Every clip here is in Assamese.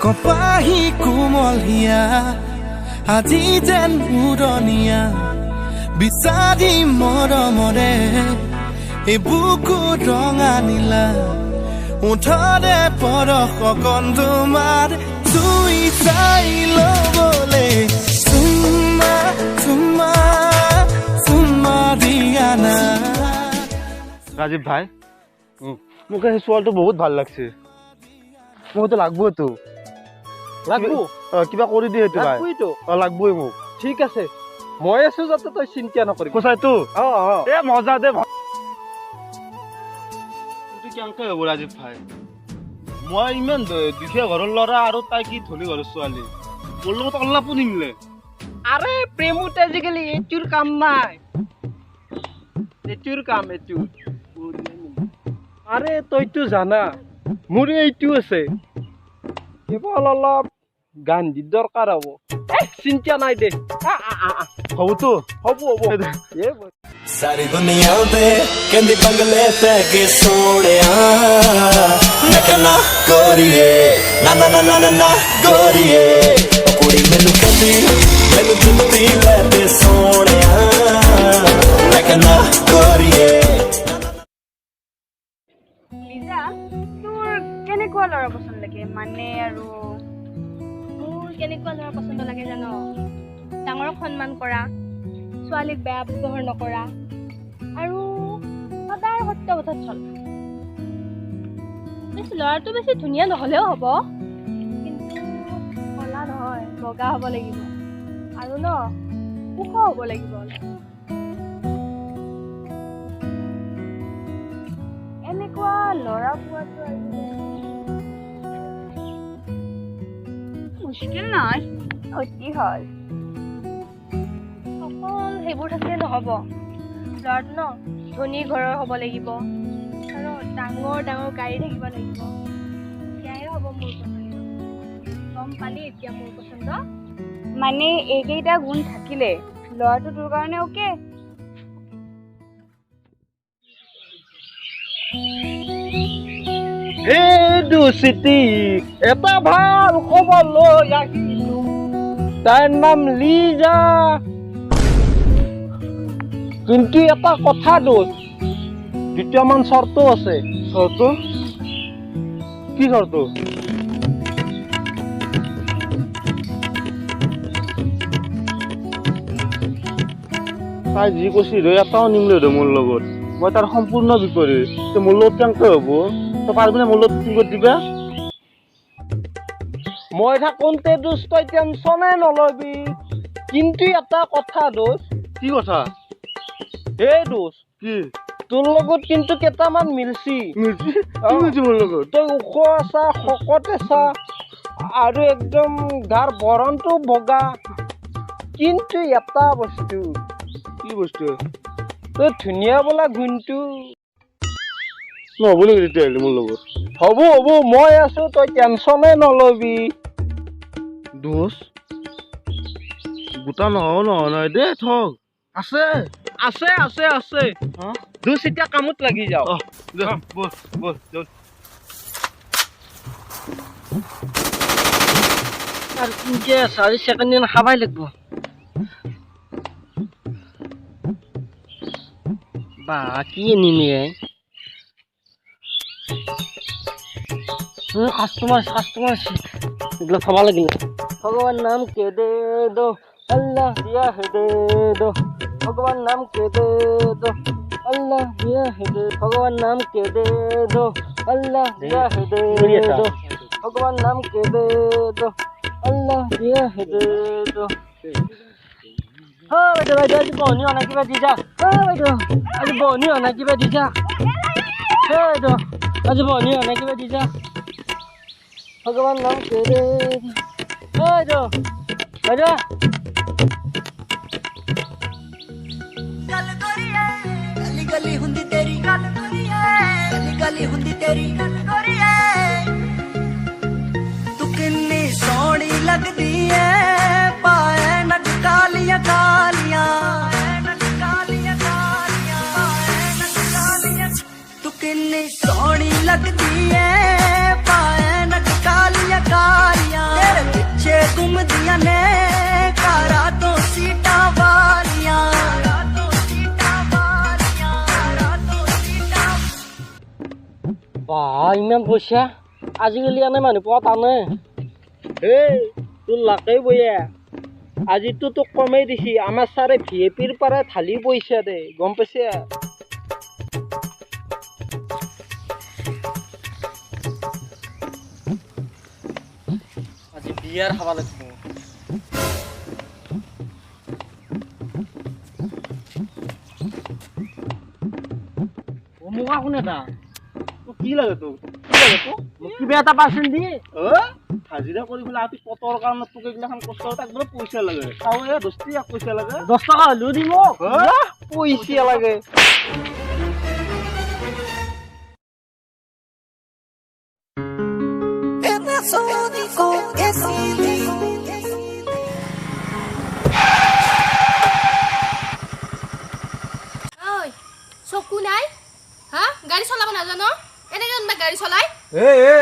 কপাহী কোমলীয়া আজি যেন উৰণীয়া বিচাৰি মৰমৰে এই বুকু ৰঙা নীলা উঠৰে পৰশ কণ তোমাৰ চুই চাই ল'বলে চুমা চুমা চুমা দিয়া না। ৰাজীব ভাই মোক এই ছোৱালীটো বহুত ভাল লাগছে মোকতো লাগবইতো লাগবো কিবা কৰি দিয়ে এইটো ভাই লাগবোইতো লাগবই মোক ঠিক আছে মই আছো যাতে তই চিন্তা নকৰিবি কোচাইতো এ মজা দে কিন্তু কেনেকৈ হ'ব ৰাজীৱ ভাই মই ইমান দুখীয়া ঘৰৰ ল'ৰা আৰু তাই কি ধনী ঘৰৰ ছোৱালী মোৰ লগত অলপো নিমিলে আৰে প্ৰেমত আজিকালি এইটোৰ কাম নাই এইটোৰ কাম এইটো আৰে তইতো জানা মোৰ এইটো আছে কেৱল অলপ গান্ধীৰ দৰকাৰ হ'ব চিন্তা নাই দে হ'বতো হ'ব सारी दुनिया पे कहंदी बंगले ते के सोनिया नकना गोरिए ना ना ना ना ना ना गोरिए कुड़ी मैनू कहंदी मैनू जुल्ती ले ते सोनिया नकना गोरिए। লিজা তোৰ কেনেকুৱা ল'ৰা পচন্দ লাগে মানে আৰু মোৰ কেনেকুৱা ল'ৰা পচন্দ লাগে জানো ডাঙৰক সন্মান কৰা ছোৱালীক বেয়া ব্যৱহাৰ নকৰা আৰু সদায় সত্য কথাত চলা বেছি ল'ৰাটো বেছি ধুনীয়া নহ'লেও হ'ব কিন্তু ক'লা নহয় বগা হ'ব লাগিব আৰু ন ওখ হ'ব লাগিব এনেকুৱা ল'ৰা পোৱাটো মুস্কিল নহয় অতি সহজ অকল সেইবোৰ থাকিলে নহ'ব ল'ৰাটো ন ধনী ঘৰৰ হ'ব লাগিব আৰু ডাঙৰ ডাঙৰ গাড়ী থাকিব লাগিব তেতিয়াহে হ'ব মোৰ পচন্দ গম পালি এতিয়া মোৰ পচন্দ মানে এইকেইটা গুণ থাকিলে ল'ৰাটো তোৰ কাৰণে অ'কে এইটো চিটি এটা ভাল খবৰ লৈ আহিছো তাইৰ নাম লিজা কিন্তু এটা কথা দোষ দুটামান চৰ্ত আছে শৰ্ত কি শৰ্ত তাই যি কৈছি এটাও নিমিলে মোৰ লগত মই তাৰ সম্পূৰ্ণ বিপৰীত মোৰ লগত কেনেকৈ হ'ব তই পাৰিবিনে মোৰ লগত কি কৰি দিবা মই থাকোঁতে দোষ তই টেনচনে নলবি কিন্তু এটা কথা দোষ কি কথা এই দোষ কি তোৰ লগত কিন্তু কেইটামান মিলছি মিলছি কি মিলছি মোৰ লগত তই ওখ আছা শকত আছা আৰু একদম গাৰ বৰণটো বগা কিন্তু এটা বস্তু কি বস্তু তই ধুনীয়া বোলা গুণটো নহ'ব নেকি তেতিয়াহ'লে মোৰ লগত হ'ব হ'ব মই আছো তই টেনচনে নলবি দোষ গোটা নহয় দে ঠগ আছে আছে আছে আছে দোষ এতিয়া কামত লাগি যাও দে বল বল চল আৰু কিনকে 4 ছেকেণ্ড দিন খাবাই লাগিব বা কি নিনিয়ে কাস্টমার এগুলো খাওয়া লাগিল ভগবান নাম কে দে দো আল্লাহ দিয়া হে দে দো ভগবান নাম কে দে দো আল্লাহ দিয়া হে দে ভগবান নাম কে দে দো আল্লাহ দিয়া হে দে দো ভগবান নাম কে দে দো আল্লাহ দিয়া হে দে দো বাইদেউ আজি বহনি অনা কিবা দি যা বাইদেউ আজি বহনি অনা কিবা দি যা বাইদেউ আজি বহনি অনা কিবা দি যা भगवान नाम के दे जो गल गोरिया गली गली हुंदी तेरी गल गोरिया गली गली हुंदी तेरी गल गोरिया तू किन्नी सोहनी लगदी है पाए नट कालियां कालियां तू किन्नी सोहनी लगदी है पाए नट कालियां कालियां तेरे पीछे घूमदियां ने कारा तो सीटा वालियां Wah, iman bos ya. Azikali ane mana pot ane. Hey, tu lakai boya. Aji tu komai disi. Ama sare VIP para thali boisa de. Gom pese. Aji biar hawa lagi. Muka kune dah. কি লাগে তোক কিবা এটা পাৰ্চেণ্ট দি হাজিৰা কৰি পেলাই আপি পটৰ কাৰণে তোক এইগিলাখান কষ্ট তাক বোলে পইচা লাগে চাওঁ এ 10 টকা পইচা লাগে 10 টকা হ'লেও দিব পইচা লাগে ঐ চকু নাই হা গাড়ী চলাব নাজানো এনেকে কোনবা গাড়ী চলাই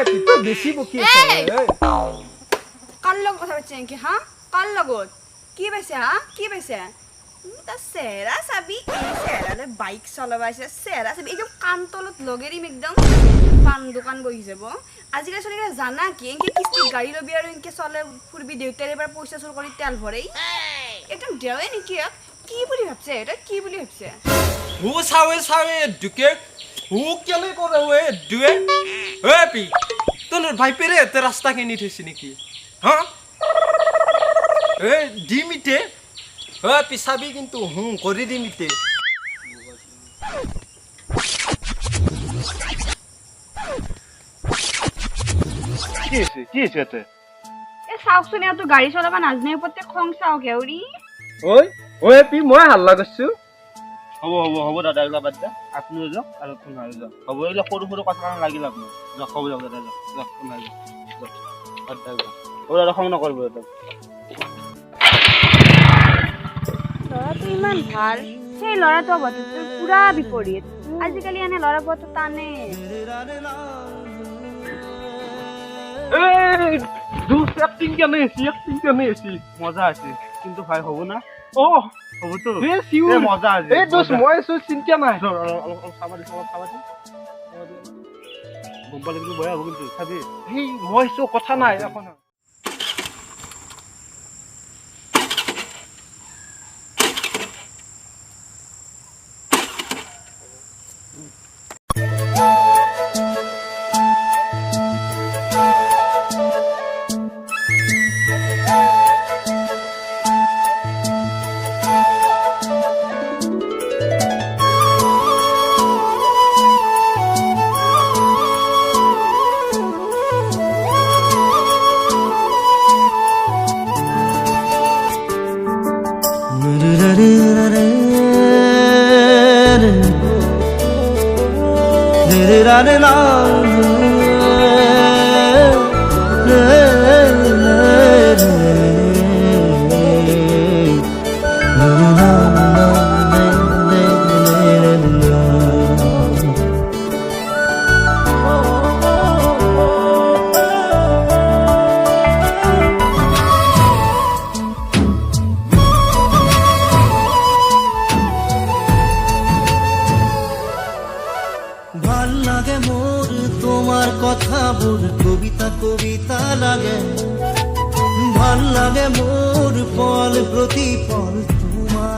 তুই তো বেছি বকি কাৰ লগত কথা পাতিছে নেকি হা কাৰ লগত কি পাইছে হা কি পাইছে তাৰ চেহেৰা চাবি এই চেহেৰালে বাইক চলাবাইছে চেহেৰা চাবি একদম কাণ তলত লগেৰিম একদম পাণ দোকান বহি যাব আজিকালি চলিকে জানা কি এনেকে কিস্তিত গাড়ী ল'বি আৰু এনেকে চলে ফুৰবি দেউতাৰে পৰা পইচা চুৰ কৰি তেল ভৰাই একদম দেৱে নেকি কি বুলি ভাবছে এটা কি বুলি ভাবছে হু চাৱে দুকে হু কেলে কৰে ৱে দুৱে ঐ পি তোৰ ভাইপেৰে এতে ৰাস্তা কিনি থৈছে নেকি হা এ দিমিতে ঐ পিছাবি কিন্তু হু কৰি দিমিতে কি হৈছে এতে এ চাওকচোন এটো গাড়ী চলাব নাজনে ওপৰতে খং চাও কেউৰি ঐ পি মই হাল্লা কৰিছো হ'ব দাদা এইবিলাক বাদ দে আপুনিও যাওক আৰু তুমি যাওক হ'ব এইবিলাক সৰু সৰু কথা কাৰণে লাগিল আপুনি যাওক হ'ব যাওক দাদা যাওক তুমি যাওক হ'ব দাদা খং নকৰিব দাদা ল'ৰাটো ইমান ভাল সেই ল'ৰাটো অৱস্থা পুৰা বিপৰীত আজিকালি এনে ল'ৰা পোৱাটো টানে মজা আছে কিন্তু ভাই হ'ব না হ'বতো মজা আছে মই চিন্তা নাই খাবা দি গম পালে কিন্তু বেয়া হ'ব কিন্তু চাবি মই কথা নাই এখন ভাল লাগে মোৰ মোৰ কবিতা কবিতা লাগে ভাল লাগে মোৰ পল প্ৰতিপল তোমাৰ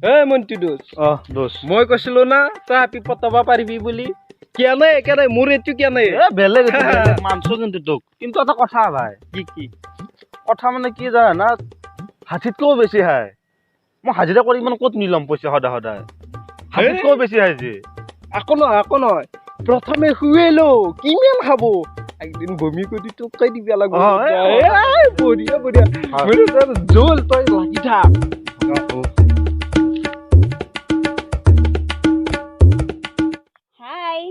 এ মন্টু দোষ দোষ মই কৈছিলো না তই আপি পতাব পাৰিবি বুলি কেনে একেবাৰে মোৰ এইটো কেনে বেলেগ মানছো কিন্তু এটা কথা ভাই কি কথা মানে কি জানা না হাতীতকৈও বেছি হাই মই হাজিৰা কৰি ইমান ক'ত নিলাম পইচা সদায় সদায় হাতীতকৈও বেছি হাই যে আকৌ নহয় প্ৰথমে শুৱে লো কিমান খাব একদিন বমি কৰি তোক কৈ দিবি লাগব বঢ়িয়া জল তই লাগি থাক হাই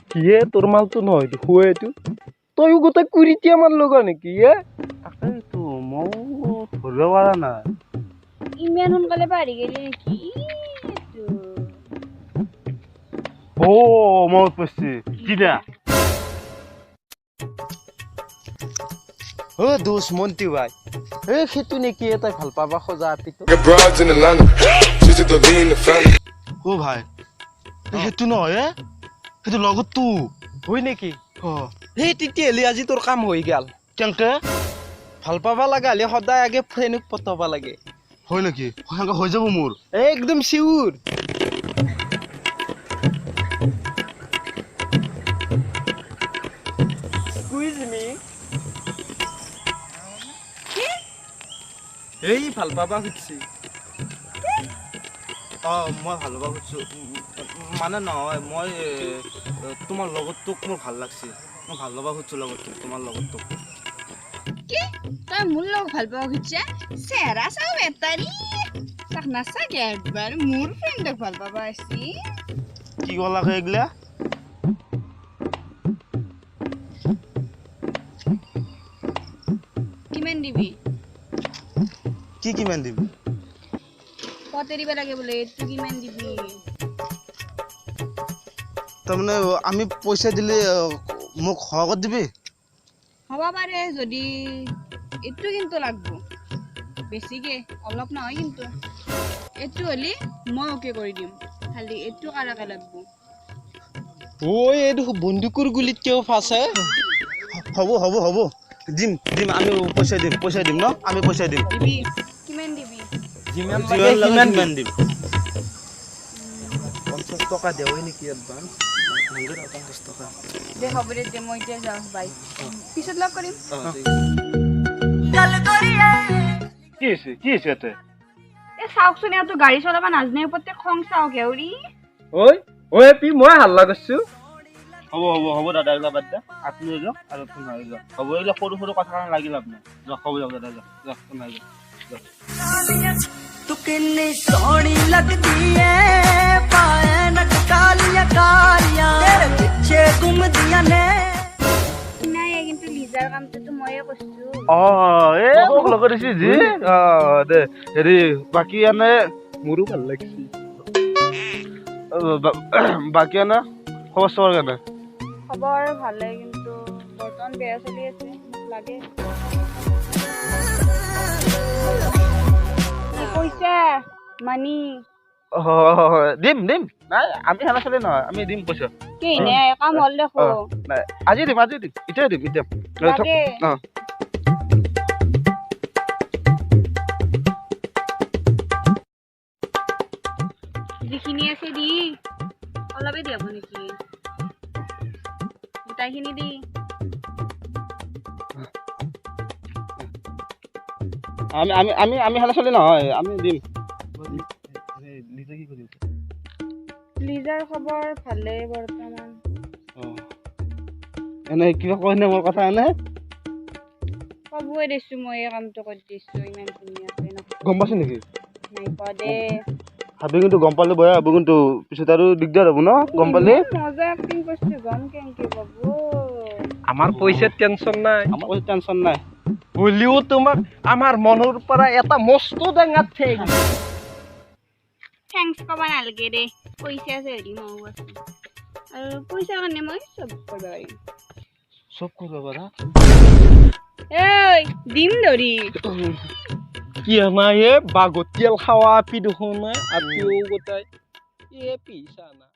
কিয়ে তোৰ মালটো নহয় শুৱে এইটো তইও গোটেই কুৰিতিয়া মান লগা নেকি তাকেইতো মই ধৰিব পৰা নাই ইমান সোনকালে পাহৰি গেলি নেকি মনত পৰিছে কিনা দোষ মন্তি ভাই সেইটো নেকি তাই ভাল পাবা খোজা আপিটো Got broads in Atlanta, just to lean in the family. ভাই সেইটো নহয় সেইটো লগততো হয় নেকি সেই তেতিয়াহ'লে আজি তোৰ কাম হৈ গেল কেনেকে ভাল পাবা লাগা হলে সদায় আগে ফ্ৰেণ্ডক পতাবা লাগে হয় নেকি সেনেকে হৈ যাব মোৰ একদম চিউৰ এই ভাল পাবা খুঁজছি মই ভাল পাব খুজিছো মানে নহয় মই তোমাৰ লগতটোক মোৰ ভাল লাগছে মই ভাল ল'ব খুজিছো লগতটোক তোমাৰ লগতটোক কি তই মোৰ লগ ভাল পাব খুজিছে চেহেৰা চাও বেটাৰী তাক নাচাকে একবাৰ মোৰ ফ্ৰেণ্ডক ভাল পাব আছি কি ক'লাকে এইগিলা কিমান দিবি কি কিমান দিবি কতে দিব লাগে বোলে এইটো কিমান দিবি তাৰমানে আমি পইচা দিলে মোক সহগত দিবি হ'ব পাৰে যদি এইটো কিন্তু লাগব বেছিকে অলপ নহয় কিন্তু এইটো হ'লে মই অ'কে কৰি দিম খালি এইটো কাৰাকে লাগব এইটো বন্দুকৰ গুলিত কিয় ফাঁচে হ'ব দিম আমি পইচা দিম ন আমি পইচা দিম দিবি কিমান দিবি যিমান কিমান দিম 50 টকা দেওই নেকি এডভান্স 50 টকা দে হ'ব দে মই এতিয়া যাওঁ বাই পিছত লগ কৰিম কি হৈছে ইয়াতে এ চাওকচোন ইয়াতো গাড়ী চলাব নাজনে ওপৰতে খং চাওক হেউৰি ঐ পি মই হাল্লা কৰিছো হ'ব দাদা এইবিলাক বাদ দে আপুনি যাওক আৰু ফোন মাৰি যাওক হ'ব এইবিলাক সৰু কথা কাৰণে লাগি লাভ নাই যাওক হ'ব যাওক দাদা যাওক ফোন মাৰি যাওক ਤੂੰ ਕਿੰਨੀ ਸੋਹਣੀ ਲੱਗਦੀ ਏ ਪਾਏ ਨਕ ਕਾਲੀਆਂ ਕਾਲੀਆਂ ਤੇਰੇ ਪਿੱਛੇ ਘੁੰਮਦੀਆਂ ਨੇ নাই কিন্তু লিজাৰ কামটোতো ময়ে কৰিছো মোক লগত দিছি যি দে হেৰি বাকী এনে মোৰো ভাল লাগিছে বাকী এনে খবৰ চবৰ কেনে খবৰ ভালে কিন্তু বৰ্তমান বেয়া চলি আছে মোক লাগে পইচা মানি দিম নাই আমি হেনা চলি নহয় আমি দিম পইচা কি নে কাম হল দেখো নাই আজি দিম এতিয়া দিম লাগে যিখিনি আছে দি অলপে দিয়াব নেকি গোটাইখিনি দি আমি হেনা চলি নহয় আমি দিম লিজাৰ খবৰ ভালে বৰ্তমান এনে কিবা কয় নে মোৰ কথা এনে কবই দিছো মই এই কামটো কৰি দিছো ইমান ধুনীয়াকে গম পাইছে নেকি নাই কোৱা দে ভাবি কিন্তু গম পালে বেয়া হ'ব কিন্তু পিছত আৰু দিগদাৰ হ'ব ন গম পালে মজা এক্টিং কৰিছো গম কেনেকে বাবু আমাৰ পইচাৰ টেনচন নাই আমাৰ কোনো টেনচন নাই হলিও তোমাক আমাৰ মনৰ পৰা এটা মস্ত ডাঙৰ থেংকছ ক'ব নালাগে দে পইচা আছে হেৰি ময়ো আছে আৰু পইচাৰ কাৰণে মই চব কৰিব পাৰিম চব কৰিব পাৰা এই দিম ধৰি কি নাই বাগতিয়াল খাৱা আপি দেখোন আপিও গোটাই পিছা না